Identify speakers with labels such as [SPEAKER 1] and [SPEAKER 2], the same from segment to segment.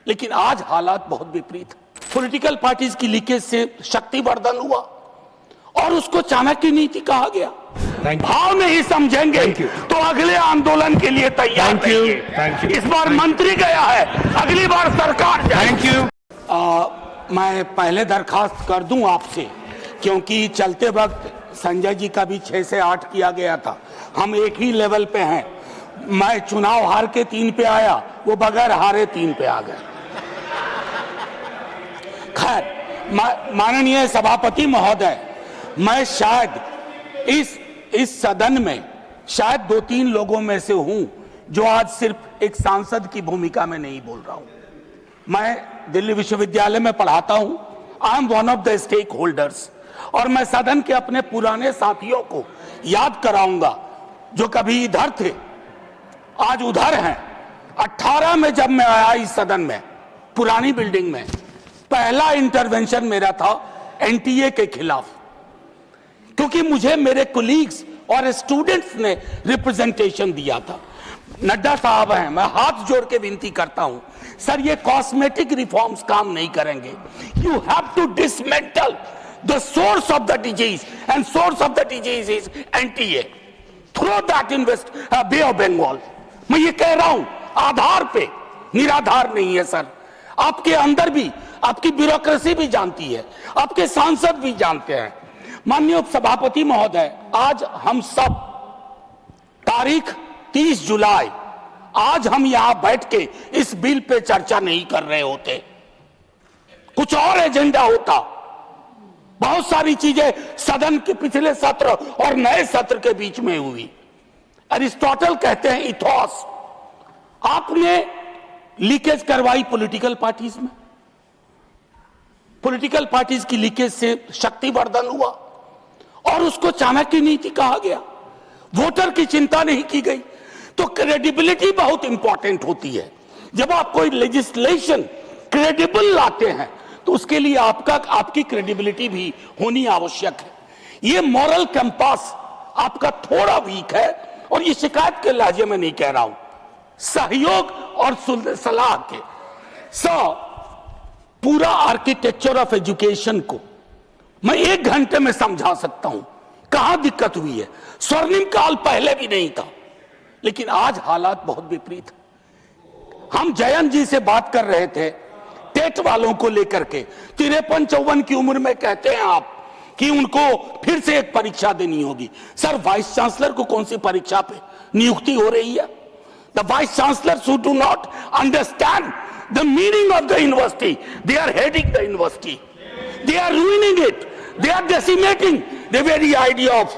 [SPEAKER 1] लेकिन आज हालात बहुत विपरीत है। पॉलिटिकल पार्टीज की लीकेज से शक्तिवर्धन हुआ और उसको चाणक्य नीति कहा गया। भाव नहीं समझेंगे तो अगले आंदोलन के लिए तैयार रहिए। इस बार मंत्री गया है, अगली बार सरकार जाएगी। मैं पहले दरखास्त कर दूं आपसे, क्योंकि चलते वक्त संजय जी का भी 6 से 8 किया गया था। हम एक ही लेवल पे हैं। मैं चुनाव हार के 3 पे आया, वो बगैर हारे 3 पे आ गए। खैर, माननीय सभापति महोदय, मैं शायद इस सदन में शायद 2-3 लोगों में से हूं जो आज सिर्फ एक सांसद की भूमिका में नहीं बोल रहा हूं। मैं दिल्ली विश्वविद्यालय में पढ़ाता हूं। I am one of the stakeholders. और मैं सदन के अपने पुराने साथियों को याद कराऊंगा जो कभी इधर थे, आज उधर हैं। 18 में जब मैं आया इस सदन में, पुरानी बिल्डिंग में, पहला इंटरवेंशन मेरा था एनटीए के खिलाफ, क्योंकि मुझे मेरे कोलीग्स और स्टूडेंट्स ने रिप्रेजेंटेशन दिया था। नड्डा साहब हैं, मैं हाथ जोड़ के विनती करता हूं, सर ये कॉस्मेटिक रिफॉर्म्स काम नहीं करेंगे। You have to dismantle the source of the disease, and source of the disease is NTA. Throw that in west Bay of Bengal. मैं ये कह रहा हूं, आधार पे, निराधार नहीं है सर। आपके अंदर भी आपकी ब्यूरोक्रेसी भी जानती है, आपके सांसद भी जानते हैं। माननीय सभापति महोदय, आज हम सब तारीख 30 जुलाई, आज हम यहां बैठ के इस बिल पे चर्चा नहीं कर रहे होते, कुछ और एजेंडा होता। बहुत सारी चीजें सदन के पिछले सत्र और नए सत्र के बीच में हुई। अरिस्टोटल कहते हैं इथोस। आपने लीकेज करवाई पॉलिटिकल पार्टीज में। पॉलिटिकल पार्टीज की लीकेज से शक्तिवर्धन हुआ और उसको चाणक्य नीति कहा गया। वोटर की चिंता नहीं की गई। तो क्रेडिबिलिटी बहुत इंपॉर्टेंट होती है। जब आप कोई लेजिस्लेशन क्रेडिबल लाते हैं तो उसके लिए आपकी क्रेडिबिलिटी भी होनी आवश्यक है। ये मॉरल कंपास आपका थोड़ा वीक है, और ये शिकायत के लहजे में नहीं कह रहा हूं, सहयोग और सलाह के। पूरा आर्किटेक्चर ऑफ एजुकेशन को मैं 1 घंटे में समझा सकता हूं कहां दिक्कत हुई है। स्वर्णिम काल पहले भी नहीं था, लेकिन आज हालात बहुत विपरीत है। हम जयंत जी से बात कर रहे थे टेट वालों को लेकर के। 53-54 की उम्र में कहते हैं आप कि उनको फिर से एक परीक्षा देनी होगी। सर, वाइस चांसलर को कौन सी परीक्षा पे नियुक्ति हो रही है? The vice chancellor who do not understand the meaning of the university, they are heading the university, they are ruining it, they are decimating the very idea of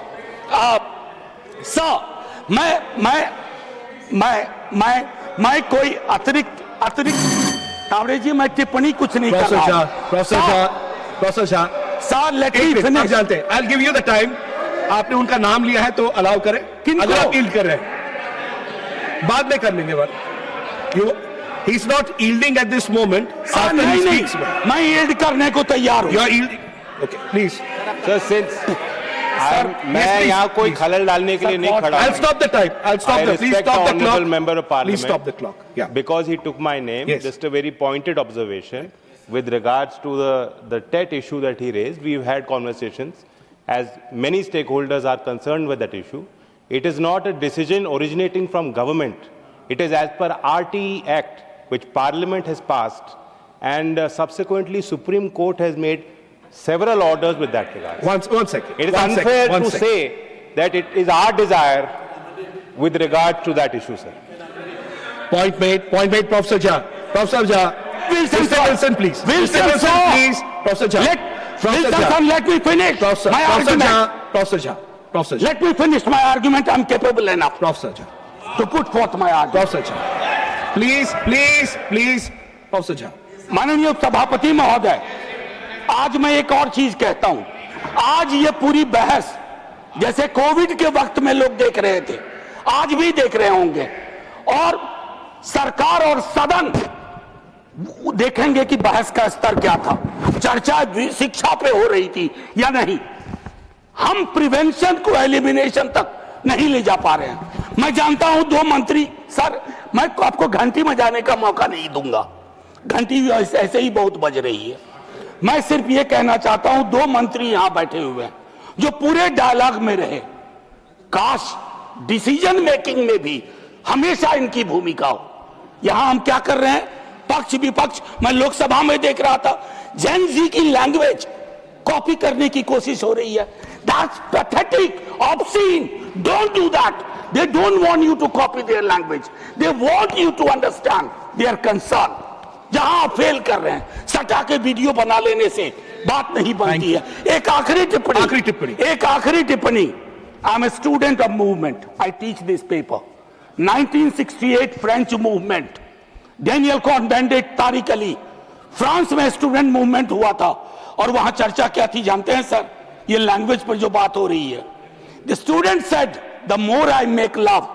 [SPEAKER 1] मैं कोई अतिरिक्त कावड़े जी, मैं टिप्पणी कुछ नहीं कर रहा।
[SPEAKER 2] Professor Shah,
[SPEAKER 1] sir let me finish.
[SPEAKER 2] जानते हैं, I'll give you the time। आपने उनका नाम लिया है तो अलाउ करें। अगर आप यील्ड कर रहे हैं, बाद में कर लेंगे बात। He is not yielding at this moment.
[SPEAKER 1] नहीं, मैं यील्ड करने को तैयार हूं।
[SPEAKER 2] You are yielding. Okay, please.
[SPEAKER 3] Sir, since मैं यहाँ कोई खलल डालने के लिए नहीं खड़ा।
[SPEAKER 2] I'll stop the time. I'll stop the. Please stop the clock.
[SPEAKER 3] Member of Parliament.
[SPEAKER 2] Please stop the clock. Yeah.
[SPEAKER 3] Because he took my name.
[SPEAKER 2] Yes.
[SPEAKER 3] Just a very pointed observation with regards to the TET issue that he raised. We've had conversations, as many stakeholders are concerned with that issue. It is not a decision originating from government. It is as per RTE Act, which Parliament has passed, and subsequently Supreme Court has made several orders with that regard.
[SPEAKER 2] One second.
[SPEAKER 3] It is unfair to say that it is our desire with regard to that issue, sir.
[SPEAKER 2] Point made, Professor Jha. Professor Jha. Wilson, please.
[SPEAKER 1] Wilson,
[SPEAKER 2] please. Professor Jha.
[SPEAKER 1] Let me finish my argument.
[SPEAKER 2] Professor Jha.
[SPEAKER 1] Let me finish my argument. I'm capable enough
[SPEAKER 2] Professor Jha.
[SPEAKER 1] to put forth my argument.
[SPEAKER 2] Professor Jha. Please. Professor Jha.
[SPEAKER 1] माननीय सभापति महोदय, आज मैं एक और चीज कहता हूं। आज ये पूरी बहस जैसे कोविड के वक्त में लोग देख रहे थे, आज भी देख रहे होंगे, और सरकार और सदन देखेंगे कि बहस का स्तर क्या था, चर्चा शिक्षा पे हो रही थी या नहीं। हम प्रिवेंशन को एलिमिनेशन तक नहीं ले जा पा रहे हैं। मैं जानता हूं 2 मंत्री, सर मैं आपको घंटी बजाने का मौका नहीं दूंगा, घंटी भी ऐसे ही बहुत बज रही है। मैं सिर्फ ये कहना चाहता हूं, दो मंत्री यहां बैठे हुए हैं जो पूरे डायलॉग में रहे, काश डिसीजन मेकिंग में भी हमेशा इनकी भूमिका हो। यहां हम क्या कर रहे हैं, पक्ष विपक्ष, मैं लोकसभा में देख रहा था, जेन जी की लैंग्वेज कॉपी करने की कोशिश हो रही है। That's pathetic, obscene, don't do that. They don't want you to copy their language, they want you to understand their concern. जहां आप फेल कर रहे हैं, सटा के वीडियो बना लेने से बात नहीं बनती है। एक आखिरी टिप्पणी, I am a student of movement, I teach this paper. 1968 French movement, Daniel Cohn-Bendit, Tariq Ali, France में स्टूडेंट मूवमेंट हुआ था और वहां चर्चा क्या थी जानते हैं सर? ये लैंग्वेज पर जो बात हो रही है, the student said the more I make love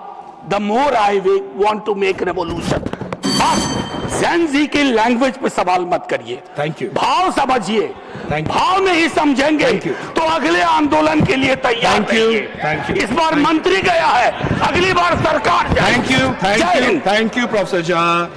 [SPEAKER 1] the more I want to make revolution. बस जेन जी की लैंग्वेज पे सवाल मत करिए,
[SPEAKER 2] थैंक यू,
[SPEAKER 1] भाव समझिए,
[SPEAKER 2] Thank you.
[SPEAKER 1] भाव नहीं समझेंगे तो अगले आंदोलन के लिए तैयार रहिए।
[SPEAKER 2] Thank you.
[SPEAKER 1] इस बार मंत्री गया है, अगली बार सरकार जाए।
[SPEAKER 2] Thank you professor Jha.